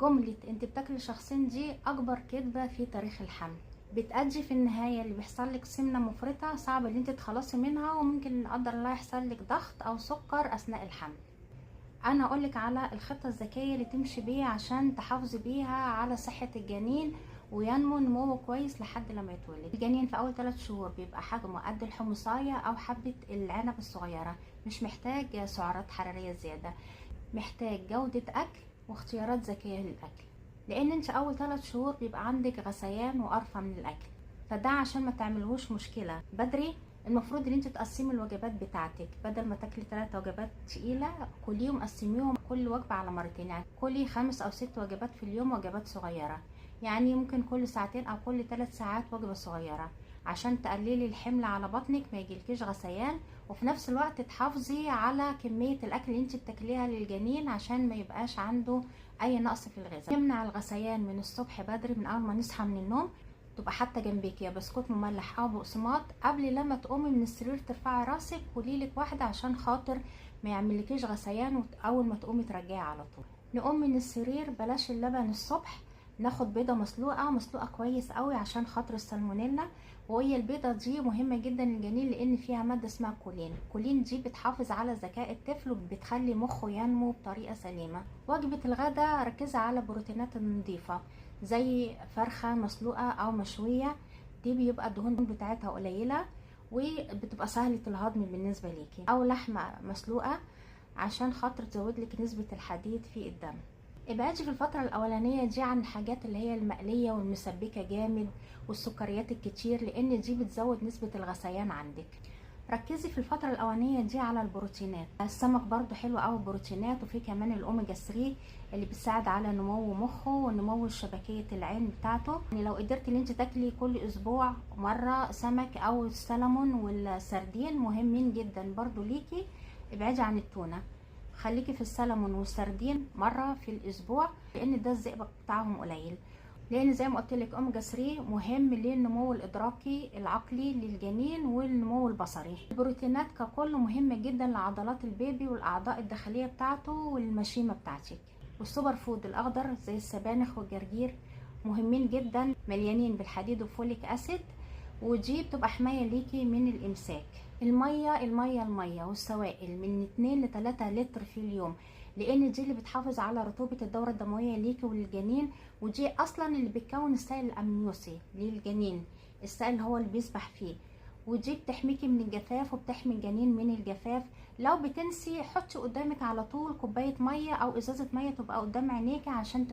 جملة انت بتاكلي شخصين دي اكبر كذبة في تاريخ الحمل. بتأدي في النهاية اللي بيحصل لك سمنة مفرطة صعب ان انت تتخلصي منها، وممكن لا قدر الله يحصل لك ضغط او سكر اثناء الحمل. انا اقولك على الخطة الذكية اللي تمشي بيها عشان تحافظي بيها على صحة الجنين وينمو نمو كويس لحد لما يتولد. الجنين في اول 3 شهور بيبقى حجمه قد الحمصاية او حبة العنب الصغيرة، مش محتاج سعرات حرارية زيادة، محتاج جودة اكل واختيارات ذكية للاكل. لان انت اول 3 شهور بيبقى عندك غثيان وقرفة من الاكل، فده عشان ما تعملهوش مشكلة بدري المفروض ان انت تقسمي الوجبات بتاعتك. بدل ما تاكلي 3 وجبات تقيلة كليهم قسميهم كل وجبة على مرتين، يعني كلي 5 أو 6 وجبات في اليوم، وجبات صغيرة، يعني ممكن كل ساعتين او كل 3 ساعات وجبة صغيرة، عشان تقللي الحمل على بطنك ما يجيلكيش غثيان، وفي نفس الوقت تحافظي على كمية الاكل اللي انت بتاكليها للجنين عشان ما يبقاش عنده اي نقص في الغذاء. يمنع الغثيان من الصبح بدري من اول ما نصحى من النوم، تبقى حتى جنبك يا بسكوت مملح او بقسماط، قبل لما تقومي من السرير ترفعي راسك كليلك واحده عشان خاطر ما يعملكيش غثيان، اول ما تقومي ترجعي على طول. نقوم من السرير بلاش اللبن الصبح، ناخد بيضه مسلوقه كويس قوي عشان خاطر السالمونيلا. وهي البيضه دي مهمه جدا للجنين لان فيها ماده اسمها كولين. الكولين دي بتحافظ على ذكاء الطفل وبتخلي مخه ينمو بطريقه سليمه. وجبه الغداء ركزي على البروتينات النظيفه زي فرخة مسلوقة او مشوية، دي بيبقى الدهون بتاعتها قليلة وبتبقى سهلة الهضم بالنسبة ليكي، او لحمة مسلوقة عشان خاطر تزود لك نسبة الحديد في الدم. ابعدي في الفترة الاولانية دي عن الحاجات اللي هي المقلية والمسبكة جامد والسكريات الكتير، لان دي بتزود نسبة الغثيان عندك. ركزي في الفترة الأولانية دي على البروتينات. السمك برضو حلو أوي بروتينات، وفي كمان الأوميجا 3 اللي بتساعد على نمو مخه ونمو شبكية العين بتاعته. يعني لو قدرتي ان انت تاكلي كل اسبوع مرة سمك او السلمون والسردين مهمين جدا برضو ليكي. ابعدي عن التونة، خليكي في السلمون والسردين مرة في الاسبوع، لان ده الزئبق بتاعهم قليل، لان زي ما قلت لك اوميجا 3 مهم للنمو الادراكي العقلي للجنين والنمو البصري. البروتينات ككل مهمه جدا لعضلات البيبي والاعضاء الداخليه بتاعته والمشيمه بتاعتك. والسوبر فود الاخضر زي السبانخ والجرجير مهمين جدا، مليانين بالحديد وفوليك اسيد، ودي بتبقى حمايه ليكي من الامساك. الميه والسوائل من 2 ل 3 لتر في اليوم، لان دي اللي بتحافظ على رطوبة الدورة الدموية ليكي وللجنين، ودي اصلا اللي بتكون السائل الامنيوسي للجنين، السائل هو اللي بيسبح فيه، ودي بتحميكي من الجفاف وبتحمي الجنين من الجفاف. لو بتنسي حطي قدامك على طول كوباية مية او ازازة مية تبقى قدام عينيكي عشان